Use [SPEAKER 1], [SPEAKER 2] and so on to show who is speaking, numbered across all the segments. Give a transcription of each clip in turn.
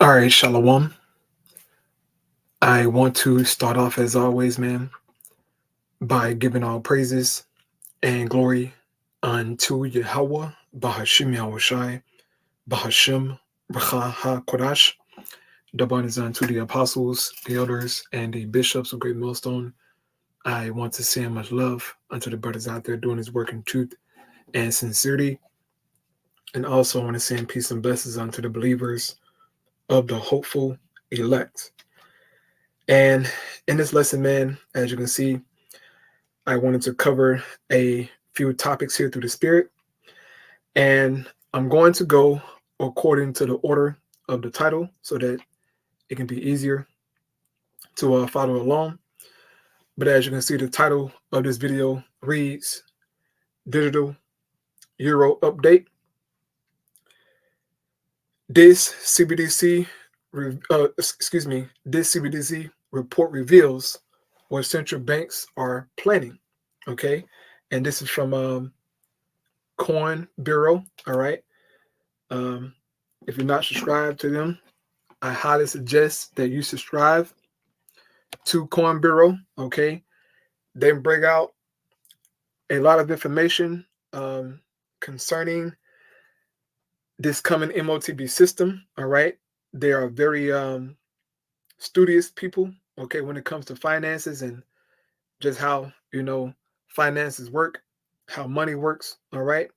[SPEAKER 1] All right, Shalom. I want to start off as always, man, by giving all praises and glory unto Yahweh, Bahashim Yahushai, Bahashim Bracha HaKodash. Double is unto the apostles, the elders, and the bishops of Great Millstone. I want to send much love unto the brothers out there doing his work in truth and sincerity. And also I want to send peace and blessings unto the believers of the hopeful elect. And in this lesson, man, as you can see, I wanted to cover a few topics here through the Spirit. And I'm going to go according to the order of the title so that it can be easier to follow along. But as you can see, the title of this video reads Digital Euro Update. This CBDC report reveals what central banks are planning. Okay, and this is from Coin Bureau. All right. If you're not subscribed to them, I highly suggest that you subscribe to Coin Bureau. Okay, they bring out a lot of information concerning this coming MOTB system. All right, they are very studious people. Okay, when it comes to finances and just how finances work, how money works. All right.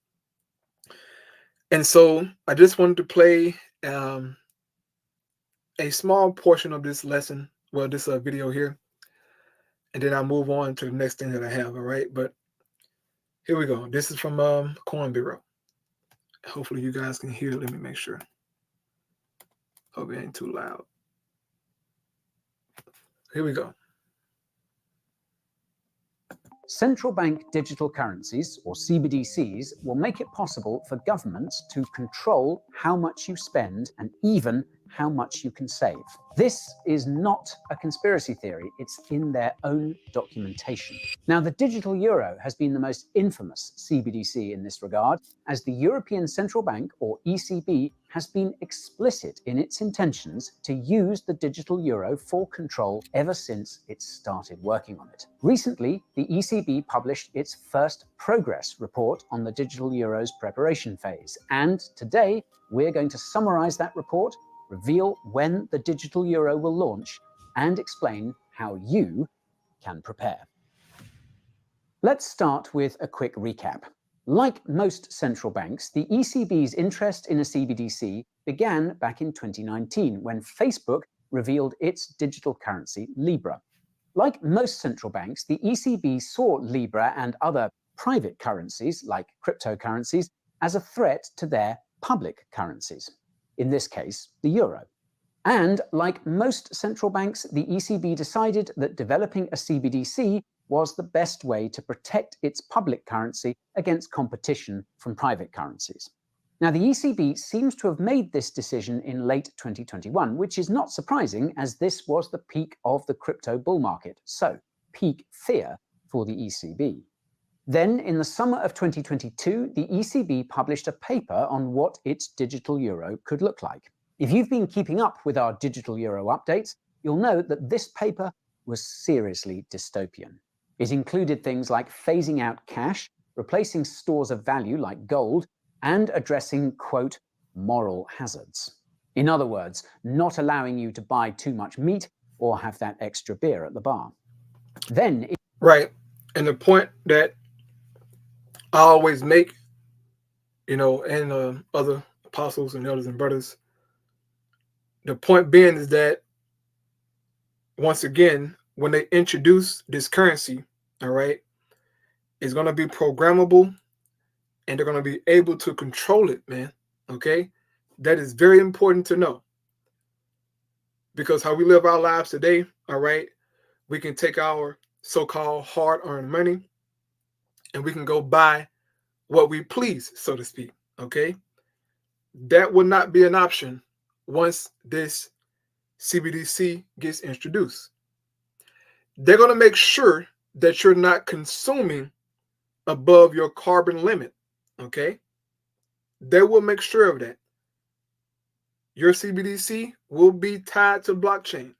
[SPEAKER 1] And so I just wanted to play a small portion of this lesson, well, this video here, and then I'll move on to the next thing that I have, all right? But here we go. This is from Coin Bureau. Hopefully you guys can hear. Let me make sure. Hope it ain't too loud. Here we go.
[SPEAKER 2] Central bank digital currencies, or CBDCs, will make it possible for governments to control how much you spend and even how much you can save. This is not a conspiracy theory, it's in their own documentation. Now, the digital euro has been the most infamous CBDC in this regard, as the European Central Bank, or ECB, has been explicit in its intentions to use the digital euro for control ever since it started working on it. Recently, the ECB published its first progress report on the digital euro's preparation phase, and today we're going to summarize that report, reveal when the digital euro will launch, and explain how you can prepare. Let's start with a quick recap. Like most central banks, the ECB's interest in a CBDC began back in 2019 when Facebook revealed its digital currency, Libra. Like most central banks, the ECB saw Libra and other private currencies, like cryptocurrencies, as a threat to their public currencies, in this case, the euro. And like most central banks, the ECB decided that developing a CBDC was the best way to protect its public currency against competition from private currencies. Now, the ECB seems to have made this decision in late 2021, which is not surprising as this was the peak of the crypto bull market, so peak fear for the ECB. Then, in the summer of 2022, the ECB published a paper on what its digital euro could look like. If you've been keeping up with our digital euro updates, you'll know that this paper was seriously dystopian. It included things like phasing out cash, replacing stores of value like gold, and addressing, quote, moral hazards. In other words, not allowing you to buy too much meat or have that extra beer at the bar. Then,
[SPEAKER 1] Right. And the point that I always make, and other apostles and elders and brothers, the point being is that, once again, when they introduce this currency, all right, it's going to be programmable and they're going to be able to control it, man. Okay. That is very important to know, because how we live our lives today, all right, we can take our so-called hard-earned money and we can go buy what we please, so to speak. Okay. That would not be an option once this CBDC gets introduced. They're going to make sure that you're not consuming above your carbon limit. Okay. They will make sure of that. Your CBDC will be tied to blockchain.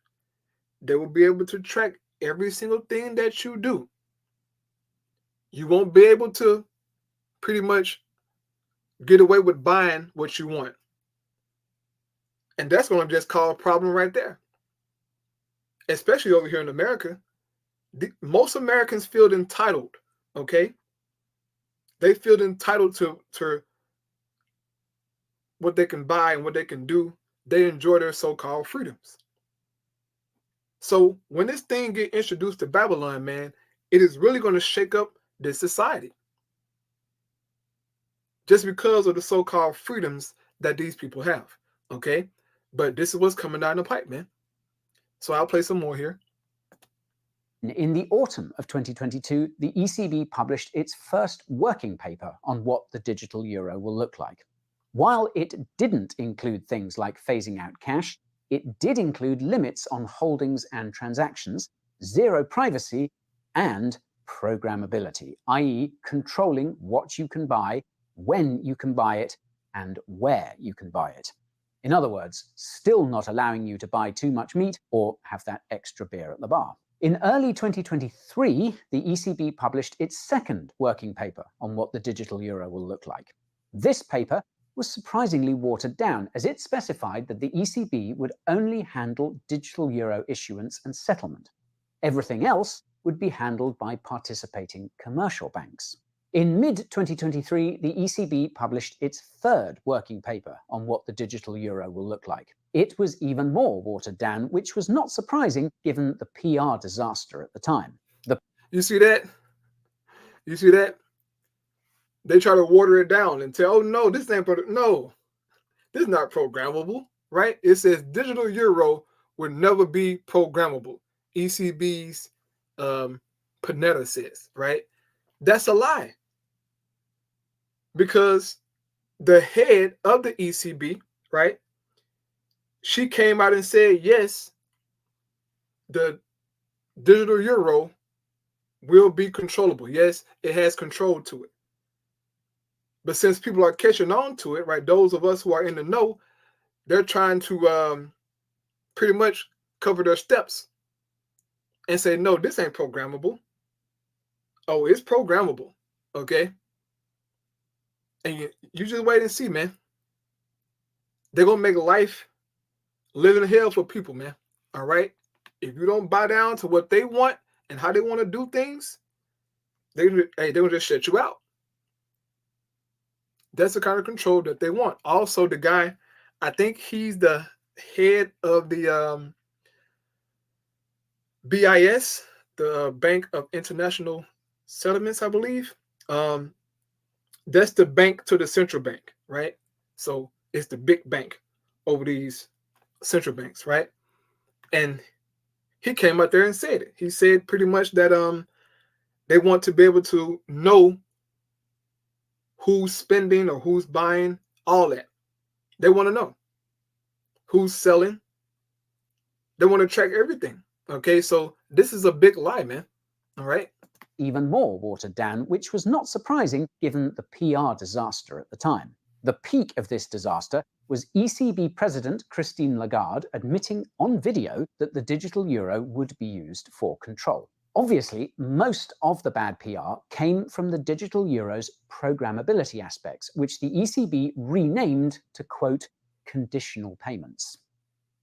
[SPEAKER 1] They will be able to track every single thing that you do. You won't be able to pretty much get away with buying what you want. And that's going to just cause a problem right there. Especially over here in America. Most Americans feel entitled, okay? They feel entitled to what they can buy and what they can do. They enjoy their so-called freedoms. So when this thing get introduced to Babylon, man, it is really going to shake up this society. Just because of the so-called freedoms that these people have, okay? But this is what's coming down the pipe, man. So I'll play some more here.
[SPEAKER 2] In the autumn of 2022, the ECB published its first working paper on what the digital euro will look like. While it didn't include things like phasing out cash, it did include limits on holdings and transactions, zero privacy, and programmability, i.e. controlling what you can buy, when you can buy it, and where you can buy it. In other words, still not allowing you to buy too much meat or have that extra beer at the bar. In early 2023, the ECB published its second working paper on what the digital euro will look like. This paper was surprisingly watered down, as it specified that the ECB would only handle digital euro issuance and settlement. Everything else would be handled by participating commercial banks. In mid-2023, the ECB published its third working paper on what the digital euro will look like. It was even more watered down, which was not surprising given the PR disaster at the time.
[SPEAKER 1] You see that? You see that? They try to water it down and tell, oh no, this ain't, no, this is not programmable, right? It says digital euro would never be programmable. ECB's Panetta says, right? That's a lie. Because the head of the ECB, right, she came out and said, yes, the digital euro will be controllable. Yes, it has control to it. But since people are catching on to it, right, those of us who are in the know, they're trying to pretty much cover their steps and say, no, this ain't programmable. Oh, it's programmable, okay? And you just wait and see, man. They're going to make life living hell for people, man, all right? If you don't bow down to what they want and how they want to do things, they're going to just shut you out. That's the kind of control that they want. Also, the guy, I think he's the head of the BIS, the Bank of International Settlements, I believe. That's the bank to the central bank, right? So it's the big bank over these central banks, right? And he came out there and said it. He said pretty much that they want to be able to know who's spending or who's buying, all that. They want to know who's selling. They want to track everything. Okay, so this is a big lie, man. All right.
[SPEAKER 2] Even more watered down, which was not surprising given the PR disaster at the time. The peak of this disaster was ECB President Christine Lagarde admitting on video that the digital euro would be used for control. Obviously, most of the bad PR came from the digital euro's programmability aspects, which the ECB renamed to, quote, conditional payments.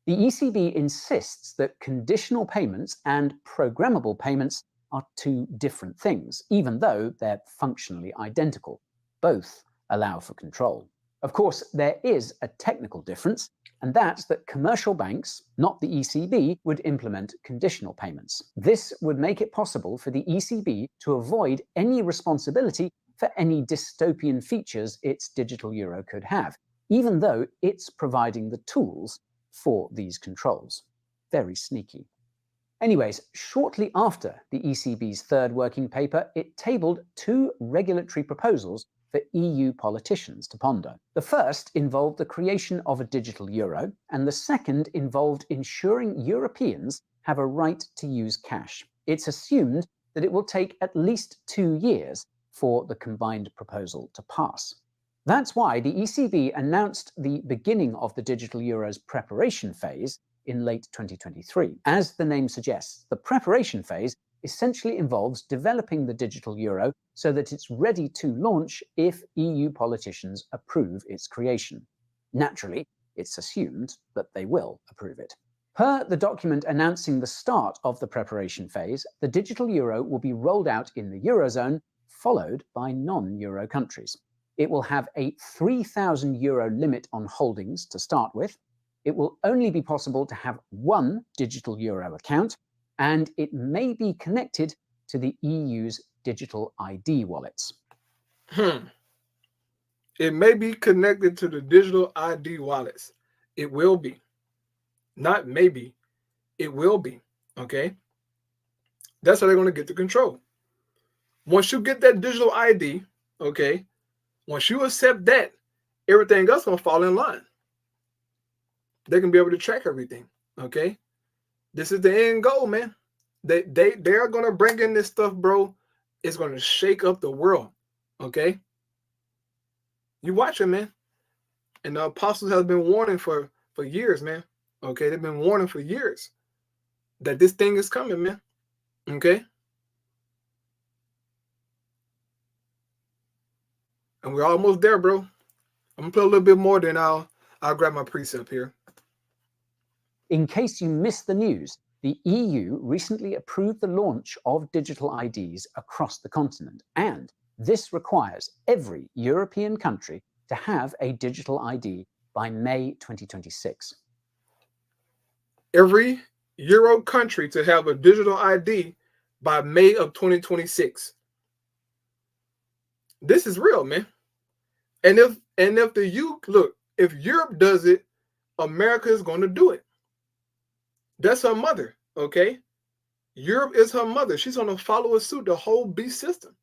[SPEAKER 2] The ECB insists that conditional payments and programmable payments are two different things, even though they're functionally identical. Both allow for control. Of course, there is a technical difference, and that's that commercial banks, not the ECB, would implement conditional payments. This would make it possible for the ECB to avoid any responsibility for any dystopian features its digital euro could have, even though it's providing the tools for these controls. Very sneaky. Anyways, shortly after the ECB's third working paper, it tabled two regulatory proposals for EU politicians to ponder. The first involved the creation of a digital euro, and the second involved ensuring Europeans have a right to use cash. It's assumed that it will take at least 2 years for the combined proposal to pass. That's why the ECB announced the beginning of the digital euro's preparation phase in late 2023. As the name suggests, the preparation phase essentially involves developing the digital euro so that it's ready to launch if EU politicians approve its creation. Naturally, it's assumed that they will approve it. Per the document announcing the start of the preparation phase, the digital euro will be rolled out in the Eurozone, followed by non-euro countries. It will have a €3,000 limit on holdings to start with. It will only be possible to have one digital euro account, and it may be connected to the EU's digital ID wallets.
[SPEAKER 1] It may be connected to the digital ID wallets. It will be. Not maybe. It will be. Okay? That's how they're going to get the control. Once you get that digital ID, okay, once you accept that, everything else going to fall in line. They can be able to track everything. Okay? This is the end goal, man. They are going to bring in this stuff, bro. It's going to shake up the world. Okay? You watch it, man. And the apostles have been warning for years, man. Okay? They've been warning for years that this thing is coming, man. Okay? And we're almost there, bro. I'm going to play a little bit more, then I'll grab my precept here.
[SPEAKER 2] In case you missed the news, the EU recently approved the launch of digital IDs across the continent, and this requires every European country to have a digital ID by May 2026.
[SPEAKER 1] Every Euro country to have a digital ID by May of 2026. This is real, man. And if if Europe does it, America is going to do it. That's her mother, okay? Europe is her mother. She's going to follow suit, the whole beast system.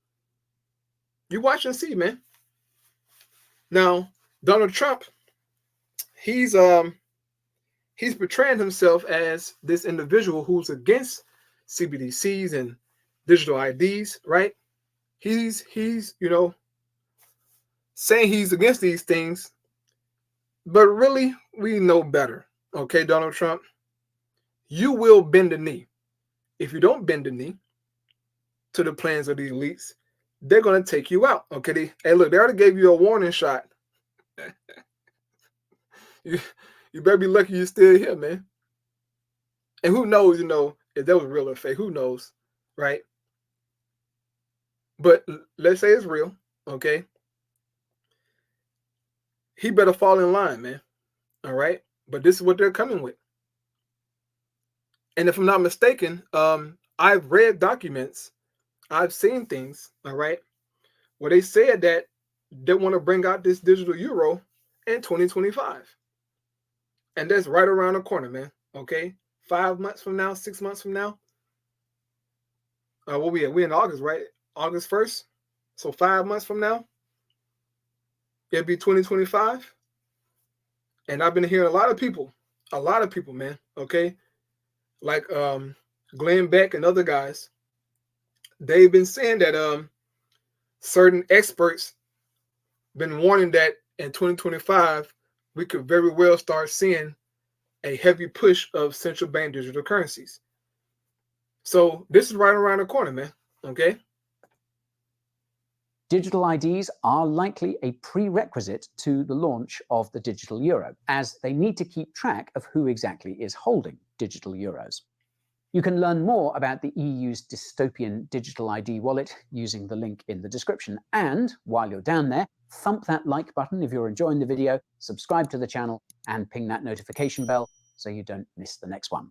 [SPEAKER 1] You watch and see, man. Now, Donald Trump, he's portraying himself as this individual who's against CBDCs and digital IDs, right? He's saying he's against these things, but really we know better. Okay, Donald Trump, you will bend the knee. If you don't bend the knee to the plans of the elites, they're going to take you out. Okay, they already gave you a warning shot. You better be lucky you're still here, man. And who knows, if that was real or fake, who knows, right? But let's say it's real, okay? He better fall in line, man. All right? But this is what they're coming with. And if I'm not mistaken, I've read documents, I've seen things, all right, where they said that they want to bring out this digital euro in 2025. And that's right around the corner, man. Okay? 5 months from now, 6 months from now. What we at? We in August, right? August 1st. So 5 months from now, it'll be 2025. And I've been hearing a lot of people, man. Okay? Like Glenn Beck and other guys, they've been saying that certain experts been warning that in 2025 we could very well start seeing a heavy push of central bank digital currencies. So this is right around the corner, man. Okay.
[SPEAKER 2] Digital IDs are likely a prerequisite to the launch of the digital euro, as they need to keep track of who exactly is holding digital euros. You can learn more about the EU's dystopian digital ID wallet using the link in the description. And while you're down there, thump that like button if you're enjoying the video, subscribe to the channel, and ping that notification bell so you don't miss the next one.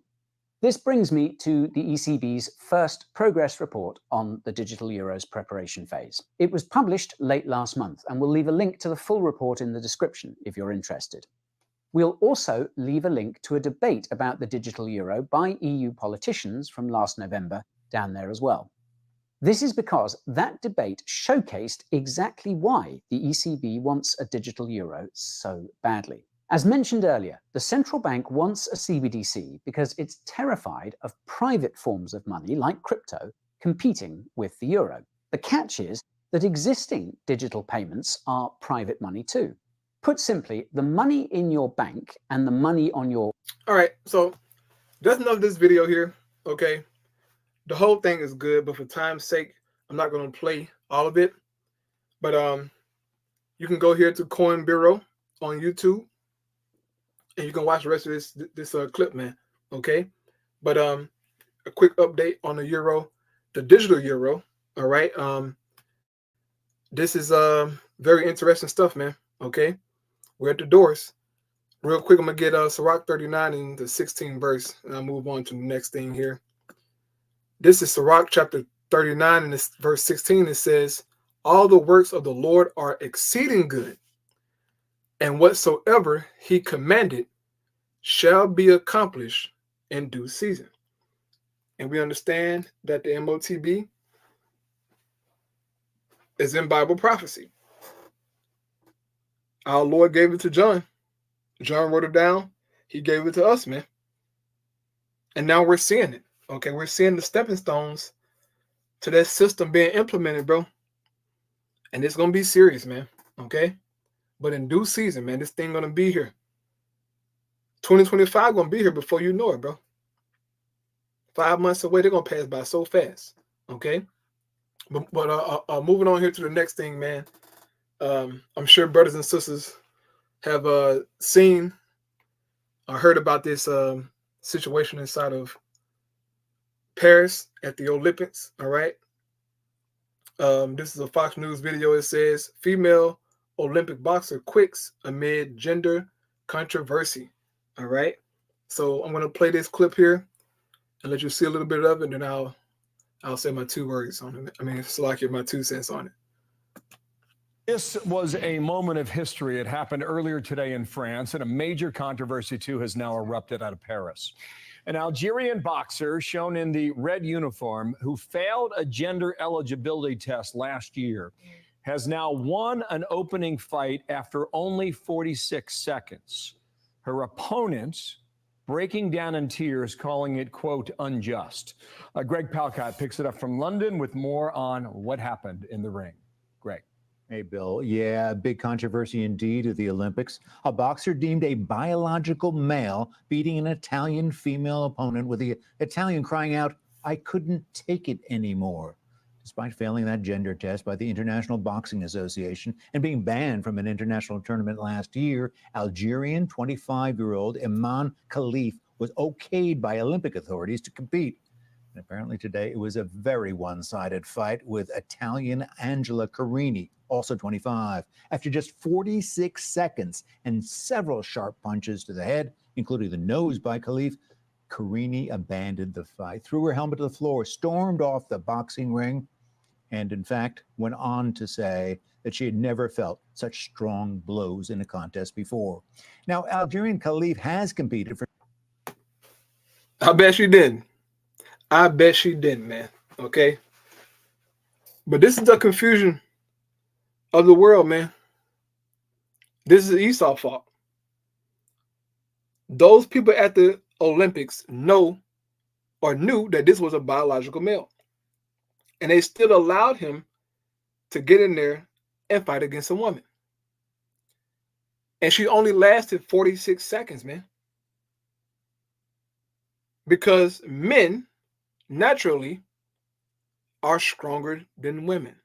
[SPEAKER 2] This brings me to the ECB's first progress report on the digital euro's preparation phase. It was published late last month, and we'll leave a link to the full report in the description if you're interested. We'll also leave a link to a debate about the digital euro by EU politicians from last November down there as well. This is because that debate showcased exactly why the ECB wants a digital euro so badly. As mentioned earlier, the central bank wants a CBDC because it's terrified of private forms of money, like crypto, competing with the euro. The catch is, that existing digital payments are private money too. Put simply, the money in your bank and the money on your...
[SPEAKER 1] All right, so that's enough of this video here, okay? The whole thing is good, but for time's sake, I'm not going to play all of it. But you can go here to Coin Bureau on YouTube, and you can watch the rest of this clip, man, okay? But a quick update on the euro, the digital euro, all right? This is very interesting stuff, man, okay? We're at the doors. Real quick, I'm going to get Sirach 39 in the 16th verse, and I'll move on to the next thing here. This is Sirach chapter 39, and this verse 16. It says, all the works of the Lord are exceeding good, and whatsoever he commanded shall be accomplished in due season. And we understand that the MOTB is in Bible prophecy. Our Lord gave it to John. John wrote it down. He gave it to us, man. And now we're seeing it. Okay, we're seeing the stepping stones to that system being implemented, bro. And it's going to be serious, man. Okay? But in due season, man, this thing going to be here. 2025 going to be here before you know it, bro. 5 months away, they're going to pass by so fast. Okay? But moving on here to the next thing, man. I'm sure brothers and sisters have seen or heard about this situation inside of Paris at the Olympics, all right? This is a Fox News video. It says, female Olympic boxer quits amid gender controversy, all right? So I'm going to play this clip here and let you see a little bit of it, and then I'll say my 2 words on it. I mean, it's like my 2 cents on it.
[SPEAKER 3] This was a moment of history. It happened earlier today in France, and a major controversy, too, has now erupted out of Paris. An Algerian boxer shown in the red uniform who failed a gender eligibility test last year has now won an opening fight after only 46 seconds. Her opponent breaking down in tears, calling it, quote, unjust. Greg Palcott picks it up from London with more on what happened in the ring. Greg.
[SPEAKER 4] Hey, Bill. Yeah, big controversy indeed at the Olympics. A boxer deemed a biological male beating an Italian female opponent, with the Italian crying out, I couldn't take it anymore. Despite failing that gender test by the International Boxing Association and being banned from an international tournament last year, Algerian 25-year-old Iman Khalif was okayed by Olympic authorities to compete. And apparently today it was a very one-sided fight with Italian Angela Carini, also 25. After just 46 seconds and several sharp punches to the head, including the nose by Khalif, Carini abandoned the fight, threw her helmet to the floor, stormed off the boxing ring, and in fact went on to say that she had never felt such strong blows in a contest before. Now, Algerian Khalif has competed for...
[SPEAKER 1] I bet she didn't. I bet she didn't, man. Okay? But this is the confusion of the world, man. This is Esau's fault. Those people at the Olympics knew that this was a biological male. And they still allowed him to get in there and fight against a woman. And she only lasted 46 seconds, man. Because men naturally are stronger than women.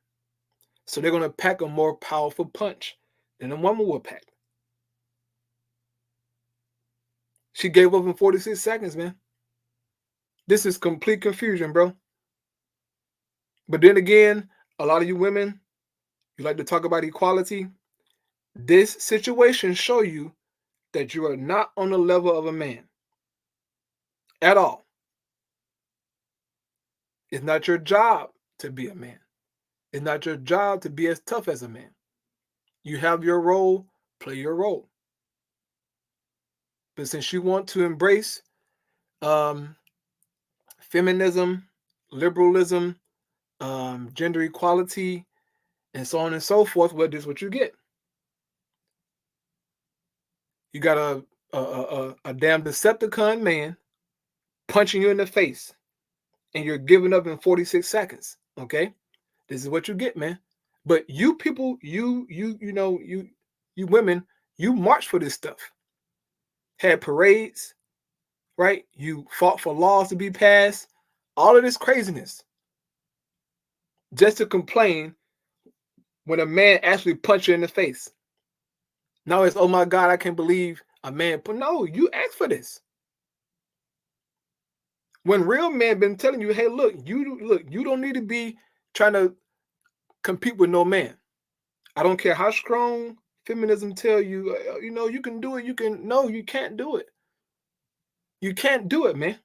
[SPEAKER 1] So they're going to pack a more powerful punch than a woman will pack. She gave up in 46 seconds, man. This is complete confusion, bro. But then again, a lot of you women, you like to talk about equality. This situation shows you that you are not on the level of a man at all. It's not your job to be a man. It's not your job to be as tough as a man. You have your role, play your role. But since you want to embrace feminism, liberalism, gender equality, and so on and so forth, well, this is what you get. You got a damn Decepticon man punching you in the face, and you're giving up in 46 seconds, okay? This is what you get, man. But you people, you women, you march for this stuff. Had parades, right? You fought for laws to be passed. All of this craziness. Just to complain when a man actually punched you in the face. Now it's, oh my God, I can't believe a man. But no, you asked for this. When real men been telling you, hey, look, you don't need to be trying to compete with no man. I don't care how strong feminism tell you, you can do it. No, you can't do it. You can't do it, man.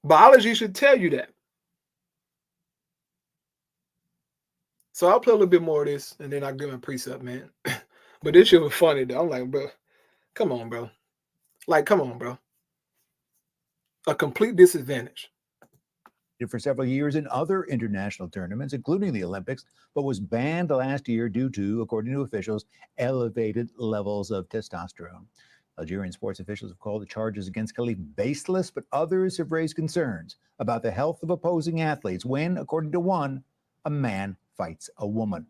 [SPEAKER 1] Biology should tell you that. So I'll play a little bit more of this, and then I'll give my precept, man. But this shit was funny, though. I'm like, bro, come on, bro. Like, come on, bro. A complete disadvantage.
[SPEAKER 4] For several years in other international tournaments, including the Olympics, but was banned last year due to, according to officials, elevated levels of testosterone. Algerian sports officials have called the charges against Khalif baseless, but others have raised concerns about the health of opposing athletes when, according to one, a man fights a woman.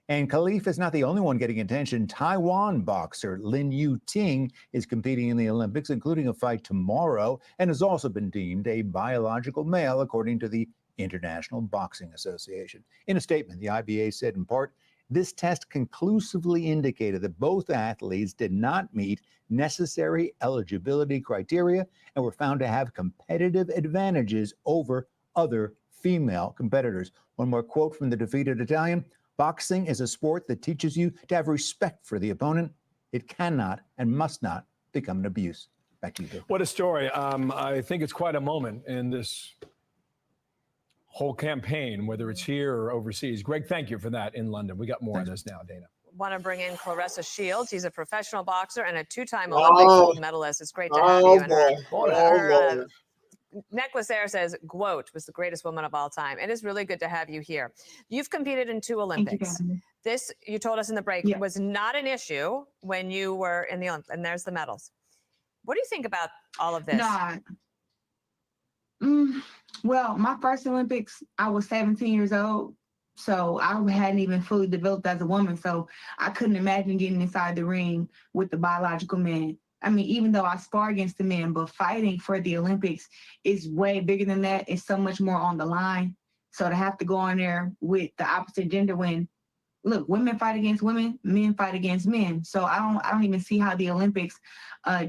[SPEAKER 4] And Khalif is not the only one getting attention. Taiwan boxer Lin Yu-ting is competing in the Olympics, including a fight tomorrow, and has also been deemed a biological male, according to the International Boxing Association. In a statement, the IBA said in part, this test conclusively indicated that both athletes did not meet necessary eligibility criteria and were found to have competitive advantages over other female competitors. One more quote from the defeated Italian. Boxing is a sport that teaches you to have respect for the opponent. It cannot and must not become an abuse. Back to you, Bill.
[SPEAKER 3] What a story. I think it's quite a moment in this whole campaign, whether it's here or overseas. Greg, thank you for that in London. We got more on this now, Dana.
[SPEAKER 5] Want to bring in Clarissa Shields. She's a professional boxer and a two-time Olympic gold medalist. It's great to have you. And her necklace there says Guot was the greatest woman of all time. It is really good to have you here. You've competed in 2 Olympics. This, you told us in the break, was not an issue when you were in the Olympics. And there's the medals. What do you think about all of this?
[SPEAKER 6] Well, my first Olympics, I was 17 years old. So I hadn't even fully developed as a woman. So I couldn't imagine getting inside the ring with the biological man. I mean, even though I spar against the men, but fighting for the Olympics is way bigger than that. It's so much more on the line. So to have to go on there with the opposite gender when, look, women fight against women, men fight against men. So I don't even see how the Olympics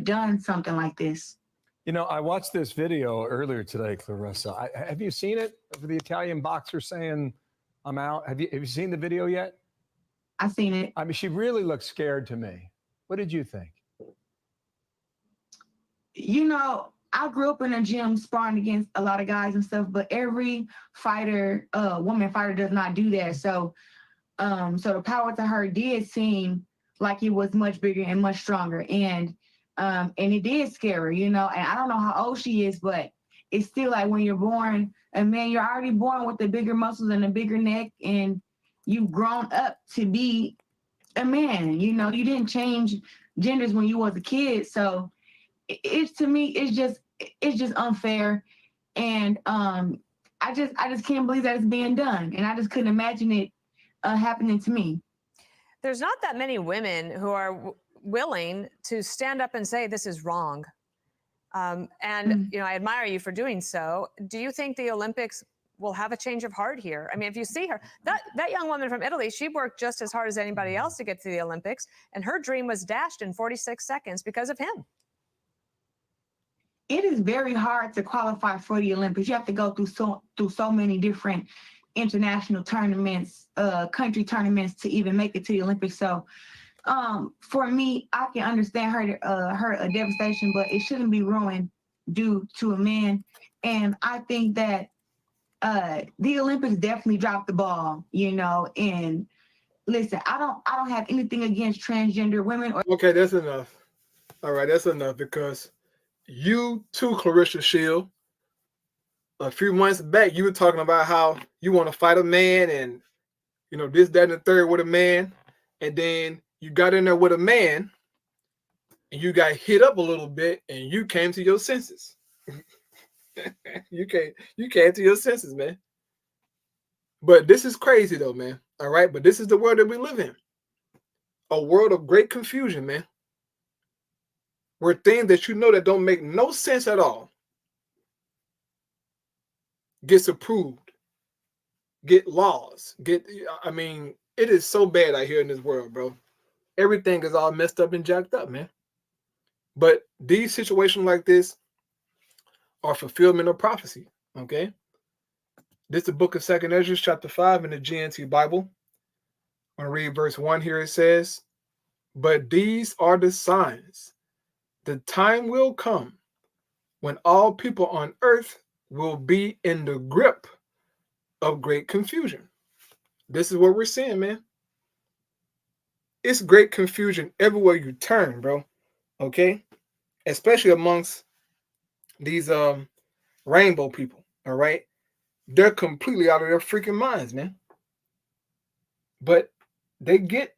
[SPEAKER 6] done something like this.
[SPEAKER 3] You know, I watched this video earlier today, Clarissa. Have you seen it of the Italian boxer saying, I'm out? Have you seen the video yet?
[SPEAKER 6] I've seen it.
[SPEAKER 3] I mean, she really looked scared to me. What did you think?
[SPEAKER 6] You know, I grew up in a gym sparring against a lot of guys and stuff, but every fighter, woman fighter does not do that. So, so the power to her did seem like it was much bigger and much stronger. And it did scare her, you know, and I don't know how old she is, but it's still like when you're born, and man, you're already born with the bigger muscles and a bigger neck, and you've grown up to be a man. You know, you didn't change genders when you was a kid. So it's, to me, it's just unfair. And I just can't believe that it's being done. And I just couldn't imagine it happening to me.
[SPEAKER 5] There's not that many women who are willing to stand up and say this is wrong. You know, I admire you for doing so. Do you think the Olympics will have a change of heart here? I mean, if you see her, that young woman from Italy, she worked just as hard as anybody else to get to the Olympics, and her dream was dashed in 46 seconds because of him.
[SPEAKER 6] It is very hard to qualify for the Olympics. You have to go through so many different international tournaments, country tournaments to even make it to the Olympics. So for me, I can understand her devastation, but it shouldn't be ruined due to a man. And I think that the Olympics definitely dropped the ball, you know. And listen, I don't have anything against transgender women.
[SPEAKER 1] Okay, that's enough. All right, that's enough, because you too, Clarissa Shield, a few months back, you were talking about how you want to fight a man and, you know, this, that, and the third with a man. And then you got in there with a man and you got hit up a little bit and you came to your senses. you came to your senses, man. But this is crazy though, man. All right. But this is the world that we live in. A world of great confusion, man. Where things that you know that don't make no sense at all gets approved, get laws, I mean, it is so bad out here in this world, bro. Everything is all messed up and jacked up, man. But these situations like this are fulfillment of prophecy, okay? This is the book of 2nd Ezra, chapter 5 in the GNT Bible. I'm going to read verse 1 here. It says, "But these are the signs. The time will come when all people on earth will be in the grip of great confusion." This is what we're seeing, man. It's great confusion everywhere you turn, bro. Okay? Especially amongst these rainbow people, all right? They're completely out of their freaking minds, man. But they get,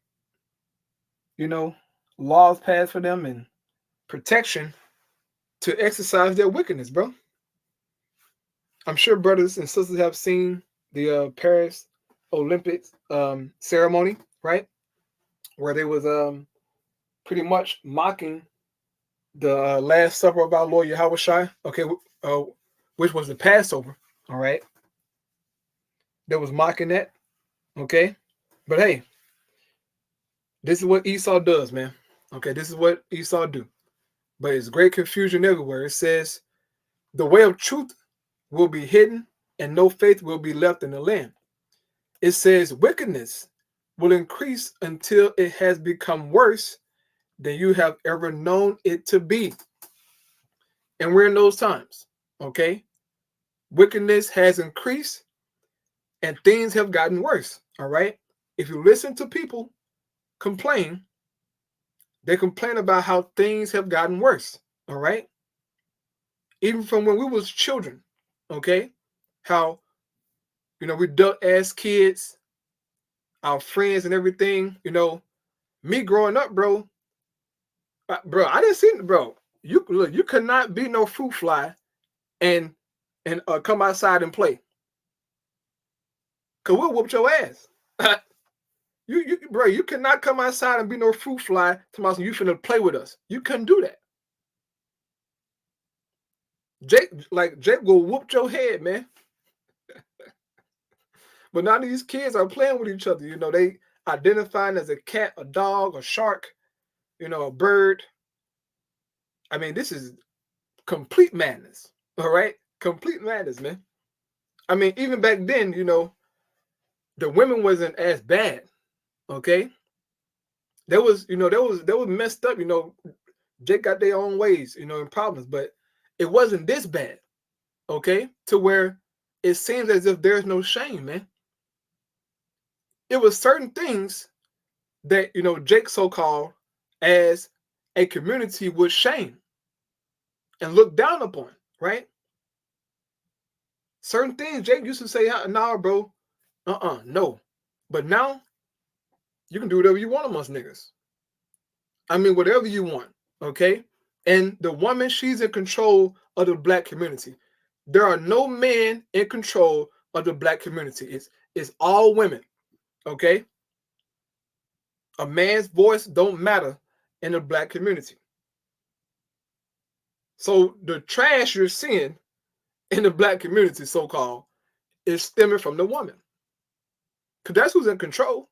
[SPEAKER 1] laws passed for them and protection to exercise their wickedness, bro. I'm sure brothers and sisters have seen the Paris Olympics ceremony, right? Where they was pretty much mocking the Last Supper of our Lord Yahweh, okay, which was the Passover, all right? That was mocking that, okay? But hey, this is what Esau does, man. Okay, this is what Esau do. But it's great confusion everywhere. It says, "The way of truth will be hidden, and no faith will be left in the land." It says, "Wickedness will increase until it has become worse than you have ever known it to be." And we're in those times, okay? Wickedness has increased and things have gotten worse, all right? If you listen to people complain, they complain about how things have gotten worse, all right? Even from when we was children, okay? How, we dealt as kids, our friends and everything, me growing up, bro, I didn't see, bro, you could not be no fruit fly and come outside and play. Cause we'll whoop your ass. Bro, you cannot come outside and be no fruit fly tomorrow. You finna play with us. You couldn't do that. Jake will whoop your head, man. But now these kids are playing with each other. They identifying as a cat, a dog, a shark, a bird. I mean, this is complete madness. All right, complete madness, man. I mean, even back then, the women wasn't as bad. Okay, there was messed up. Jake got their own ways, and problems, but it wasn't this bad. Okay, to where it seems as if there's no shame, man. It was certain things that Jake so-called as a community would shame and look down upon, right? Certain things Jake used to say, "Nah, bro, no." But now you can do whatever you want amongst niggas. I mean, whatever you want, okay? And the woman, she's in control of the black community. There are no men in control of the black community. It's all women, okay? A man's voice don't matter in the black community. So the trash you're seeing in the black community, so-called, is stemming from the woman. Because that's who's in control.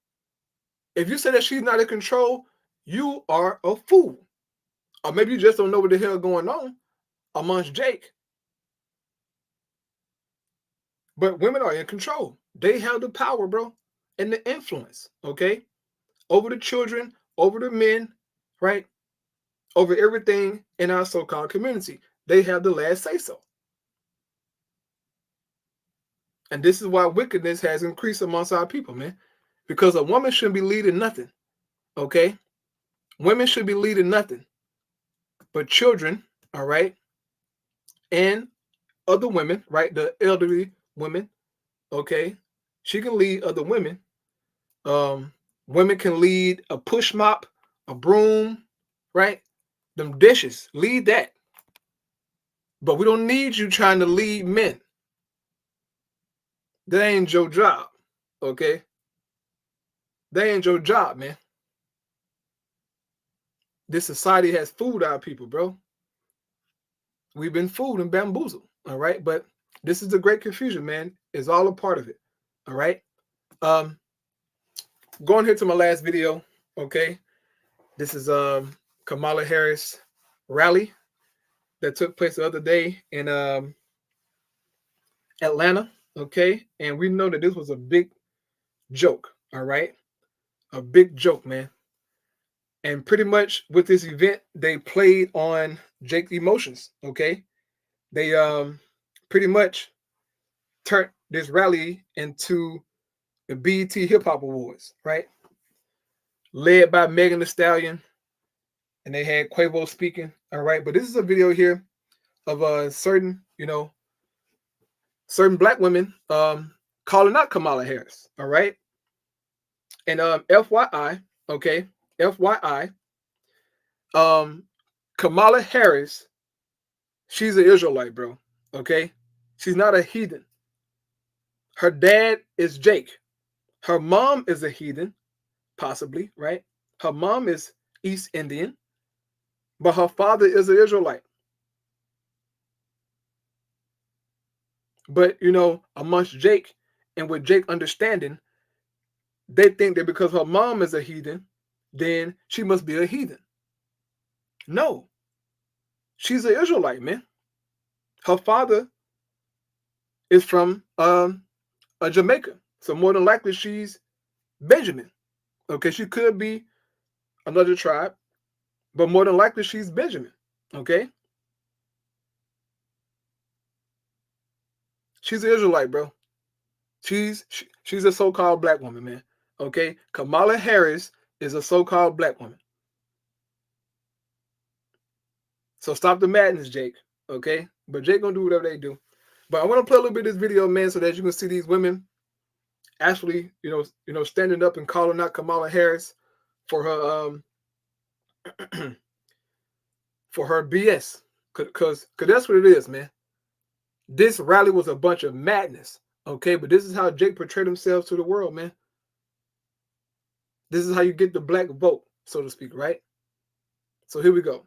[SPEAKER 1] If you say that she's not in control, you are a fool. Or maybe you just don't know what the hell going on amongst Jake. But women are in control. They have the power, bro, and the influence, okay? Over the children, over the men, right? Over everything in our so-called community. They have the last say-so. And this is why wickedness has increased amongst our people, man. Because a woman shouldn't be leading nothing, okay? Women should be leading nothing. But children, all right, and other women, right, the elderly women, okay, she can lead other women. Women can lead a push mop, a broom, right? Them dishes, lead that. But we don't need you trying to lead men. That ain't your job, okay? That ain't your job, man. This society has fooled our people, bro. We've been fooled and bamboozled, all right? But this is the great confusion, man. It's all a part of it, all right? Going here to my last video, okay? This is Kamala Harris rally that took place the other day in Atlanta, okay? And we know that this was a big joke, all right? A big joke, man. And pretty much with this event, they played on Jake's emotions, okay? They pretty much turned this rally into the BET Hip Hop Awards, right? Led by Megan Thee Stallion, and they had Quavo speaking, all right? But this is a video here of certain, certain black women calling out Kamala Harris, all right? And FYI, okay, FYI, Kamala Harris, she's an Israelite, bro, okay? She's not a heathen. Her dad is Jake. Her mom is a heathen, possibly, right? Her mom is East Indian, but her father is an Israelite. But, amongst Jake and with Jake understanding, they think that because her mom is a heathen, then she must be a heathen. No. She's an Israelite, man. Her father is from Jamaica. So more than likely she's Benjamin. Okay, she could be another tribe, but more than likely she's Benjamin. Okay? She's an Israelite, bro. She's a so-called black woman, man. Okay? Kamala Harris is a so-called black woman. So stop the madness, Jake. Okay? But Jake gonna do whatever they do. But I want to play a little bit of this video, man, so that you can see these women actually, standing up and calling out Kamala Harris for her for her BS. Cause that's what it is, man. This rally was a bunch of madness. Okay, but this is how Jake portrayed himself to the world, man. This is how you get the black vote, so to speak, right? So here we go.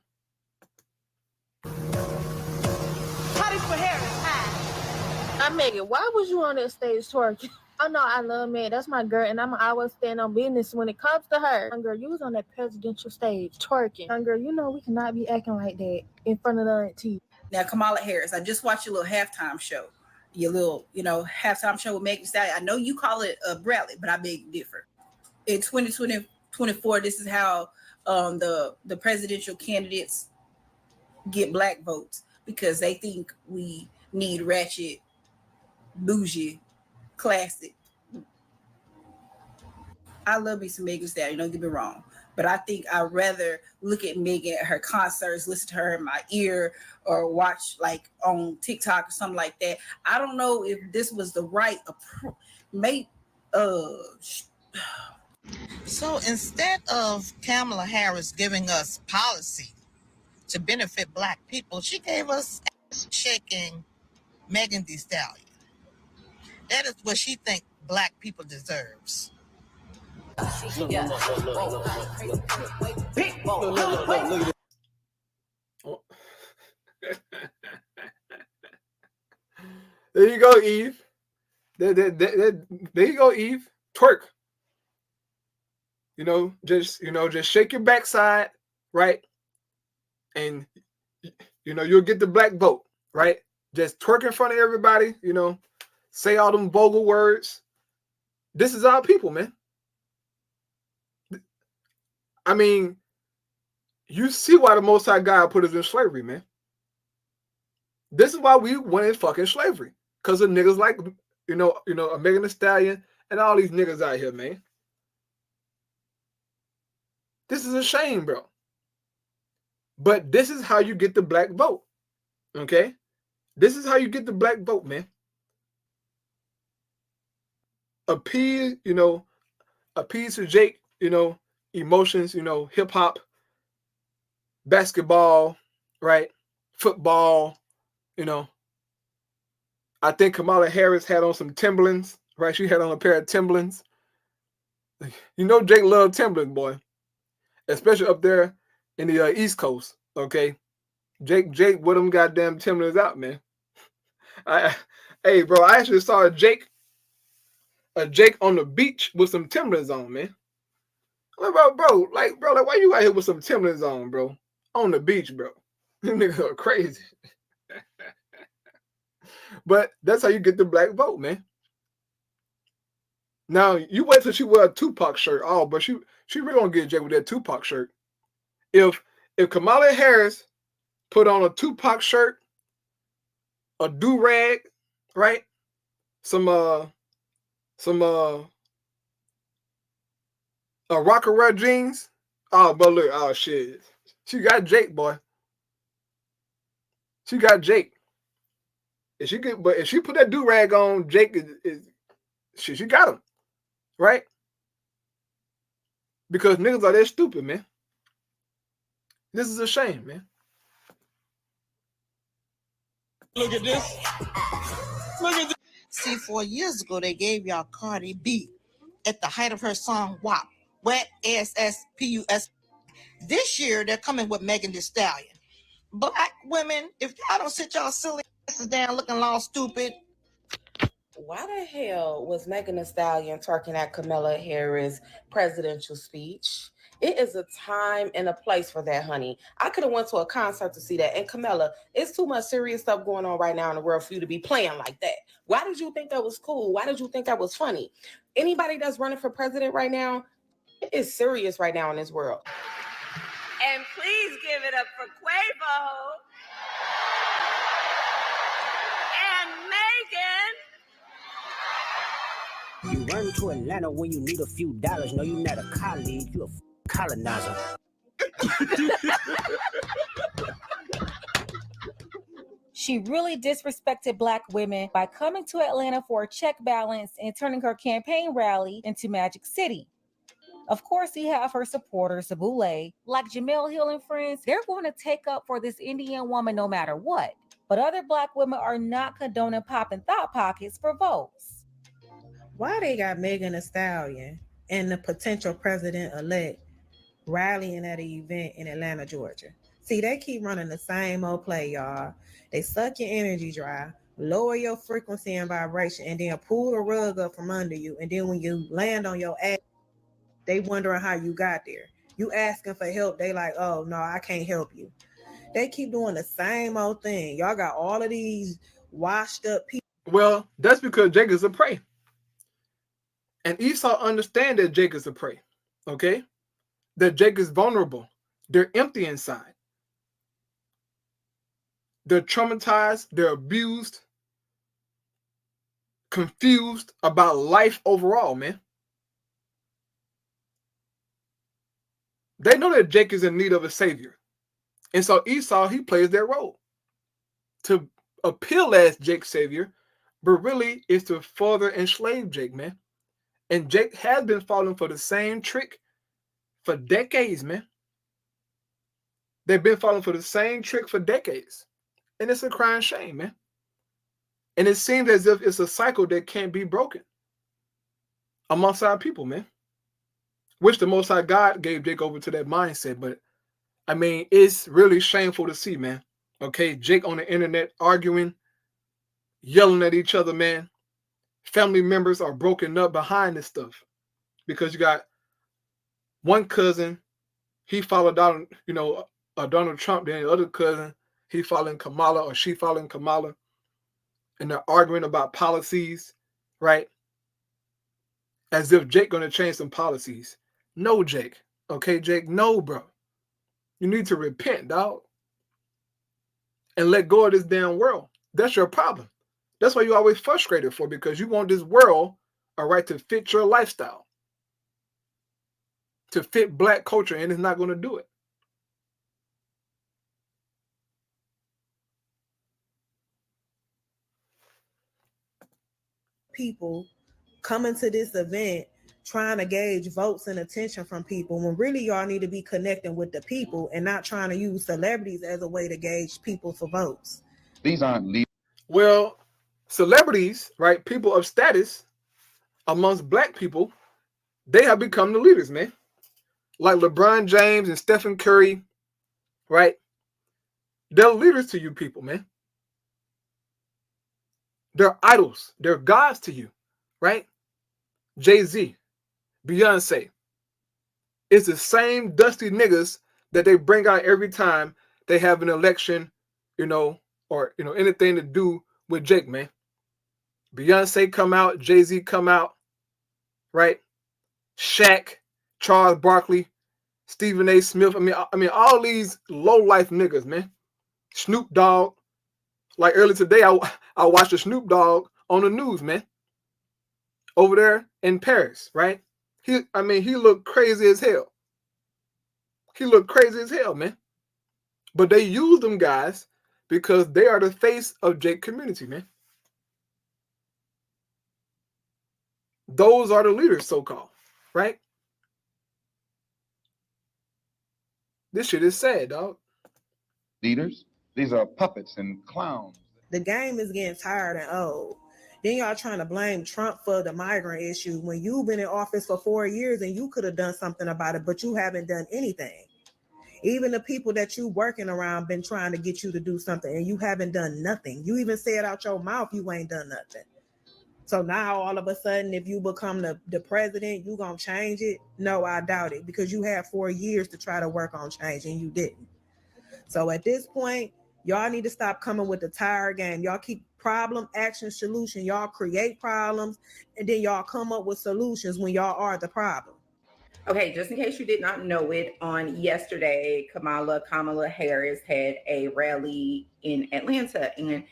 [SPEAKER 7] Megan, why was you on that stage twerking? Oh no, I love Meg. That's my girl, and I'm always stand on business when it comes to her. Girl, you was on that presidential stage twerking. Girl, we cannot be acting like that in front of the TV.
[SPEAKER 8] Now, Kamala Harris, I just watched your little halftime show. Your little, halftime show with Megan Thee Stallion. I know you call it a rally, but I beg to differ. In 2024, this is how the presidential candidates get black votes, because they think we need ratchet, bougie, classic. I love me some Megan Thee Stallion, don't get me wrong. But I think I'd rather look at Megan at her concerts, listen to her in my ear, or watch like on TikTok or something like that. I don't know if this was the right approach.
[SPEAKER 9] So instead of Kamala Harris giving us policy to benefit black people, she gave us shaking Megan Thee Stallion. That is what she thinks black people deserves.
[SPEAKER 1] There you go, Eve. There you go, Eve. Twerk. Just shake your backside, right? And you'll get the black vote, right? Just twerk in front of everybody, say all them vulgar words. This is our people, man. I mean, you see why the Most High God put us in slavery, man. This is why we went in fucking slavery. Because of niggas like, a Megan Thee Stallion and all these niggas out here, man. This is a shame, bro. But this is how you get the black vote. Okay? This is how you get the black vote, man. Appease to Jake, emotions, hip hop, basketball, right? Football, I think Kamala Harris had on some Timberlands, right? She had on a pair of Timberlands. You know Jake loved Timberlands, boy. Especially up there in the East Coast, okay? Jake with them goddamn Timberlands out, man. Hey, bro, I actually saw a Jake on the beach with some Timberlands on, man. Bro, why you out here with some Timberlands on, bro? On the beach, bro. Them niggas are crazy. But that's how you get the black vote, man. Now, you wait till she wear a Tupac shirt. Oh, but she really gonna get Jake with that Tupac shirt. If Kamala Harris put on a Tupac shirt, a do-rag, right? Some Rocker jeans. Oh, but look, oh shit. She got Jake, boy. She got Jake. If she put that do-rag on, Jake she got him. Right? Because niggas are that stupid, man. This is a shame, man.
[SPEAKER 9] Look at this. Look at this. See, 4 years ago, they gave y'all Cardi B at the height of her song WAP. Wet S-S-P-U-S. This year, they're coming with Megan Thee Stallion. Black women, if y'all don't sit y'all silly asses down looking all stupid.
[SPEAKER 10] Why the hell was Megan Thee Stallion twerking at Kamala Harris' presidential speech? It is a time and a place for that, honey. I could have went to a concert to see that. And Kamala, it's too much serious stuff going on right now in the world for you to be playing like that. Why did you think that was cool? Why did you think that was funny? Anybody that's running for president right now, it is serious right now in this world.
[SPEAKER 5] And please give it up for Quavo and Megan.
[SPEAKER 11] You run to Atlanta when you need a few dollars. No, you're not a colleague, you a colonizer.
[SPEAKER 12] She really disrespected Black women by coming to Atlanta for a check balance and turning her campaign rally into Magic City. Of course, he have her supporters, the Boule, like Jamel Hill and friends. They're going to take up for this Indian woman no matter what. But other Black women are not condoning popping thought pockets for votes.
[SPEAKER 13] Why they got Megan Thee Stallion and the potential president-elect rallying at an event in Atlanta, Georgia? See, they keep running the same old play, y'all. They suck your energy dry, lower your frequency and vibration, and then pull the rug up from under you. And then when you land on your ass, they wondering how you got there. You asking for help, they like, oh, no, I can't help you. They keep doing the same old thing. Y'all got all of these washed up people.
[SPEAKER 1] Well, that's because Jake is a prey. And Esau understand that Jake is a prey, okay? That Jake is vulnerable. They're empty inside. They're traumatized. They're abused. Confused about life overall, man. They know that Jake is in need of a savior. And so Esau, he plays that role to appeal as Jake's savior, but really is to further enslave Jake, man. And Jake has been falling for the same trick for decades, man. They've been falling for the same trick for decades. And it's a crying shame, man. And it seems as if it's a cycle that can't be broken amongst our people, man. Which the Most High God gave Jake over to that mindset. But, I mean, it's really shameful to see, man. Okay, Jake on the internet arguing, yelling at each other, man. Family members are broken up behind this stuff. Because you got one cousin, he followed down, Donald Trump. Then the other cousin, he following Kamala or she following Kamala. And they're arguing about policies, right? As if Jake going to change some policies. No, Jake. Okay, Jake? No, bro. You need to repent, dog. And let go of this damn world. That's your problem. That's why you're always frustrated for, because you want this world, all right, to fit your lifestyle. To fit Black culture, and it's not going to do it.
[SPEAKER 13] People coming to this event trying to gauge votes and attention from people, when really y'all need to be connecting with the people and not trying to use celebrities as a way to gauge people for votes.
[SPEAKER 1] These aren't leaders. Well, celebrities, right, people of status, amongst black people, they have become the leaders, man. Like LeBron James and Stephen Curry, right? They're leaders to you people, man. They're idols. They're gods to you, right? Jay-Z, Beyonce. It's the same dusty niggas that they bring out every time they have an election, or anything to do with Jake, man. Beyonce come out, Jay-Z come out, right? Shaq, Charles Barkley, Stephen A. Smith. I mean, all these low-life niggas, man. Snoop Dogg. Like earlier today, I watched the Snoop Dogg on the news, man. Over there in Paris, right? He looked crazy as hell. He looked crazy as hell, man. But they use them guys because they are the face of Jake community, man. Those are the leaders, so-called, right? This shit is sad, dog.
[SPEAKER 14] Leaders, these are puppets and clowns.
[SPEAKER 13] The game is getting tired and old. Then y'all trying to blame Trump for the migrant issue when you've been in office for 4 years and you could have done something about it, but you haven't done anything. Even the people that you working around been trying to get you to do something and you haven't done nothing. You even said out your mouth you ain't done nothing. So now all of a sudden, if you become the president, you gonna change it? No, I doubt it, because you had 4 years to try to work on change and you didn't. So at this point, y'all need to stop coming with the tired game. Y'all keep problem, action, solution. Y'all create problems and then y'all come up with solutions when y'all are the problem.
[SPEAKER 15] Okay, just in case you did not know it, on yesterday, Kamala Harris had a rally in Atlanta, and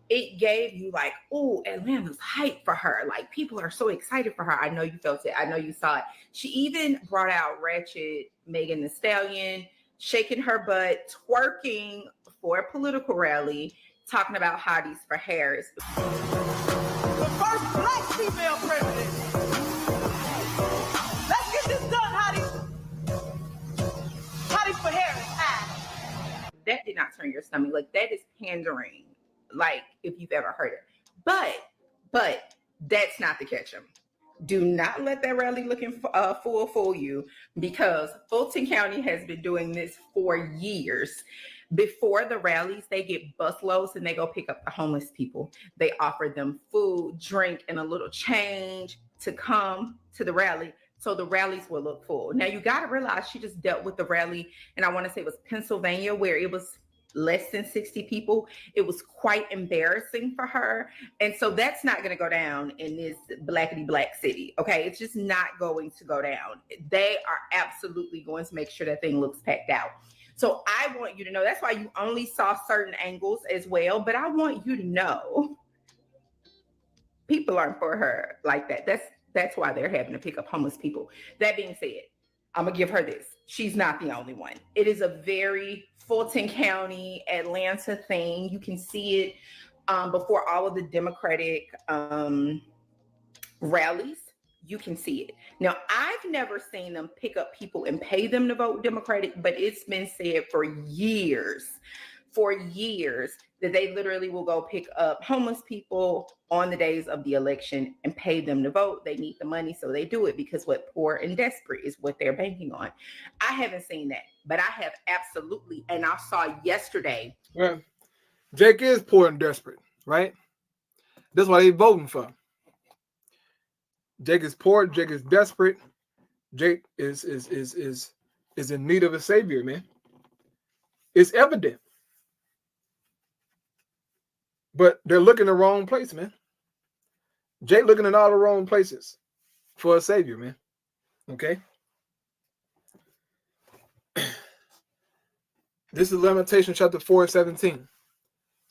[SPEAKER 15] it gave you like, oh, Atlanta's hype for her. Like, people are so excited for her. I know you felt it. I know you saw it. She even brought out ratchet Megan Thee Stallion, shaking her butt, twerking for a political rally, talking about hotties for Harris.
[SPEAKER 16] The first black female president. Let's get this done, hotties. Hotties for Harris.
[SPEAKER 15] That did not turn your stomach. Like, that is pandering, like, if you've ever heard it. But that's not the catch 'em. Do not let that rally looking fool you, because Fulton County has been doing this for years. Before the rallies, they get busloads and they go pick up the homeless people. They offer them food, drink, and a little change to come to the rally, so the rallies will look full. Now, you got to realize she just dealt with the rally, and I want to say it was Pennsylvania, where it was less than 60 people. It was quite embarrassing for her. And so that's not going to go down in this blackity black city. Okay. It's just not going to go down. They are absolutely going to make sure that thing looks packed out. So I want you to know, that's why you only saw certain angles as well. But I want you to know people aren't for her like that. That's why they're having to pick up homeless people. That being said, I'm going to give her this. She's not the only one. It is a very Fulton County, Atlanta thing. You can see it before all of the Democratic rallies. You can see it. Now, I've never seen them pick up people and pay them to vote Democratic, but it's been said for years that they literally will go pick up homeless people on the days of the election and pay them to vote. They need the money, so they do it, because what poor and desperate is what they're banking on. I haven't seen that, but I have absolutely, and I saw yesterday.
[SPEAKER 1] Well, Jake is poor and desperate, right? That's why they voting for him. Jake is poor. Jake is desperate. Jake is in need of a savior, man. It's evident. But they're looking the wrong place, man. Jake looking in all the wrong places for a savior, man. Okay? This is Lamentations chapter 4:17.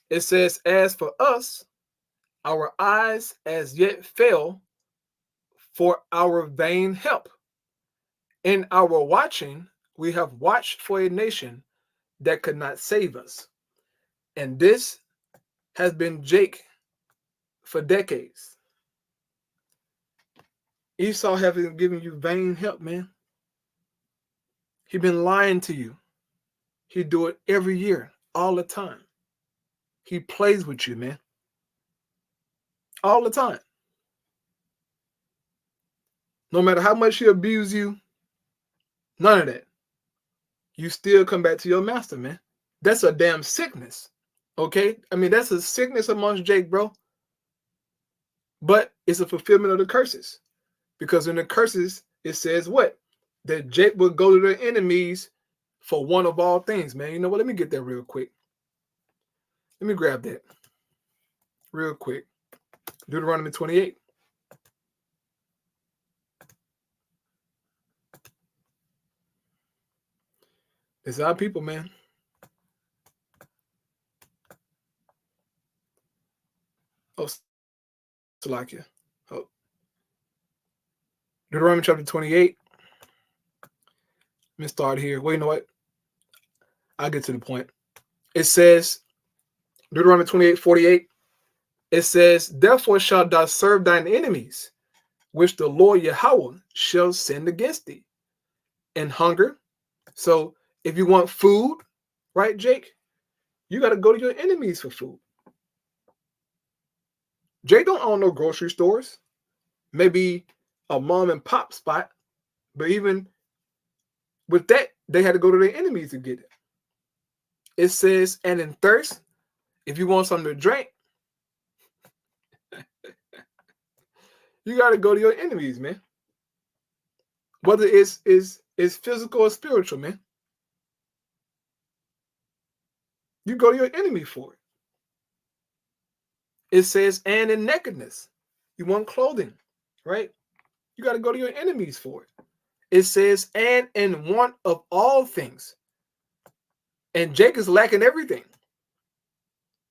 [SPEAKER 1] It says, as for us, our eyes as yet fail for our vain help. In our watching, we have watched for a nation that could not save us. And this has been Jake for decades. Esau hasn't given you vain help, man. He been lying to you. He do it every year, all the time. He plays with you, man. All the time. No matter how much he abused you, none of that. You still come back to your master, man. That's a damn sickness. Okay? I mean, that's a sickness amongst Jake, bro. But it's a fulfillment of the curses. Because in the curses, it says what? That Jake will go to their enemies for one of all things, man. You know what? Let me get that real quick. Let me grab that real quick. Deuteronomy 28. It's our people, man. Oh, Salakia. Oh. Deuteronomy chapter 28. Let me start here. Well, you know what? I'll get to the point. It says, Deuteronomy 28:48. It says, therefore shalt thou serve thine enemies, which the Lord Yahweh shall send against thee, and hunger. So if you want food, right, Jake, you got to go to your enemies for food. Jake don't own no grocery stores. Maybe a mom and pop spot, but even with that, they had to go to their enemies to get it. It says, and in thirst, if you want something to drink, you got to go to your enemies, man. Whether it's physical or spiritual, man. You go to your enemy for it. It says, and in nakedness, you want clothing, right? You got to go to your enemies for it. It says, and in want of all things. And Jake is lacking everything.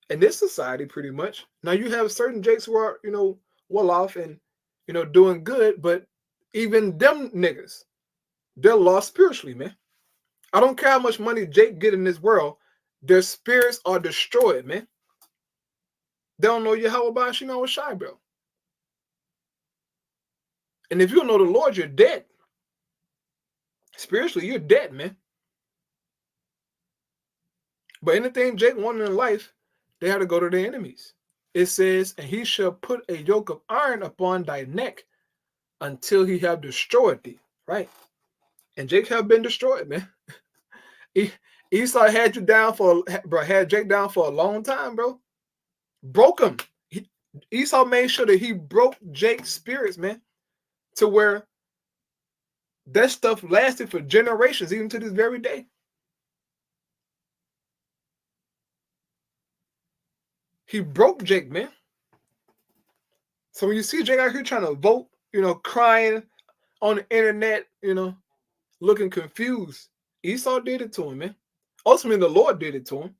[SPEAKER 1] In this society, pretty much. Now you have certain Jakes who are, well off and, doing good, but even them niggas, they're lost spiritually, man. I don't care how much money Jake get in this world, their spirits are destroyed, man. They don't know Yahweh Shema Shai, bro. And if you don't know the Lord, you're dead. Spiritually, you're dead, man. But anything Jake wanted in life, they had to go to their enemies. It says, and he shall put a yoke of iron upon thy neck until he have destroyed thee, right? And Jake have been destroyed, man. Esau had Jake down for a long time, bro. Broke him. Esau made sure that he broke Jake's spirits, man, to where that stuff lasted for generations, even to this very day. He broke Jake, man. So when you see Jake out here trying to vote, crying on the internet, looking confused, Esau did it to him, man. Ultimately, the Lord did it to him.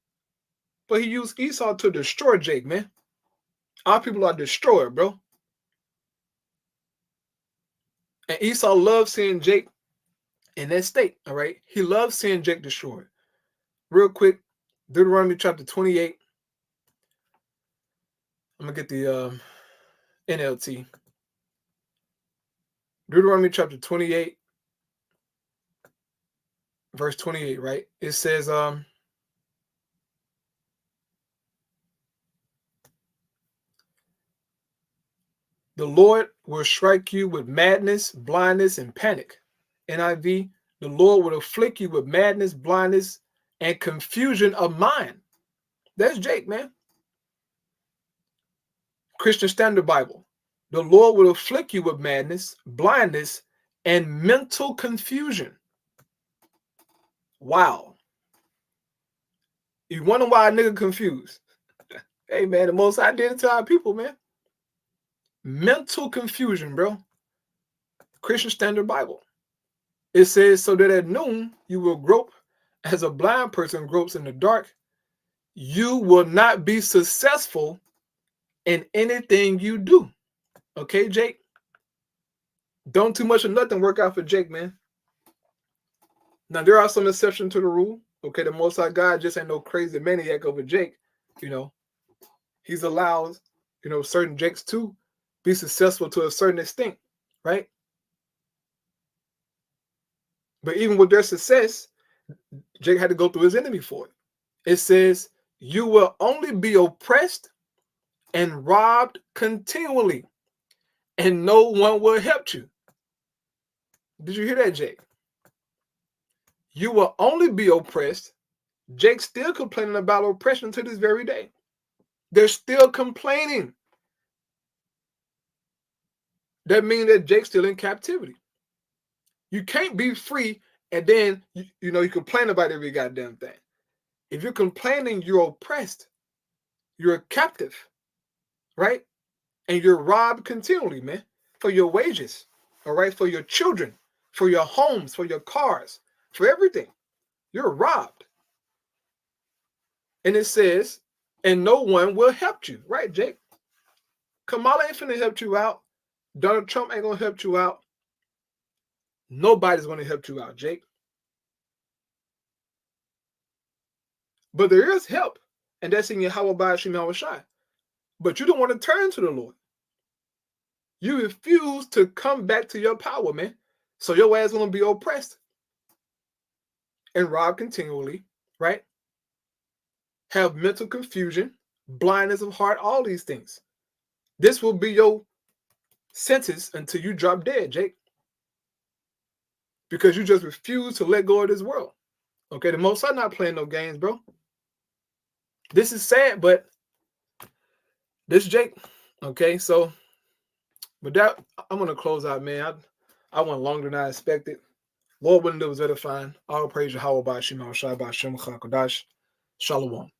[SPEAKER 1] But he used Esau to destroy Jake, man. Our people are destroyed, bro. And Esau loves seeing Jake in that state, all right? He loves seeing Jake destroyed. Real quick, Deuteronomy chapter 28. I'm going to get the NLT. Deuteronomy chapter 28, verse 28, right? It says, the Lord will strike you with madness, blindness, and panic. NIV, the Lord will afflict you with madness, blindness, and confusion of mind. That's Jake, man. Christian Standard Bible. The Lord will afflict you with madness, blindness, and mental confusion. Wow. You wonder why a nigga confused? Hey, man, the Most High did it to our people, man. Mental confusion, bro. Christian Standard Bible. It says, so that at noon you will grope as a blind person gropes in the dark. You will not be successful in anything you do. Okay, Jake? Don't too much of nothing work out for Jake, man. Now, there are some exceptions to the rule. Okay, the Most High God just ain't no crazy maniac over Jake. He's allowed, certain Jakes to be successful to a certain extent, right? But even with their success, Jake had to go through his enemy for it. It says, you will only be oppressed and robbed continually, and no one will help you. Did you hear that, Jake? You will only be oppressed. Jake's still complaining about oppression to this very day. They're still complaining. That means that Jake's still in captivity. You can't be free and then, you complain about every goddamn thing. If you're complaining, you're oppressed. You're a captive, right? And you're robbed continually, man, for your wages, all right? For your children, for your homes, for your cars, for everything. You're robbed. And it says, and no one will help you, right, Jake? Kamala ain't finna help you out. Donald Trump ain't gonna help you out. Nobody's gonna help you out, Jake. But there is help, and that's in Yahweh Ba'ashim Yahushai. But you don't want to turn to the Lord. You refuse to come back to your power, man. So your ass gonna be oppressed and robbed continually, right? Have mental confusion, blindness of heart, all these things. This will be your sentence until you drop dead, Jake. Because you just refuse to let go of this world. Okay, the Most High not playing no games, bro. This is sad, but this Jake. Okay, so with that, I'm gonna close out, man. I went longer than I expected. Lord willing, it was edifying. All praise Yahweh Ba'ashim Yahushai Ba'ashem Chakadash. Shalom.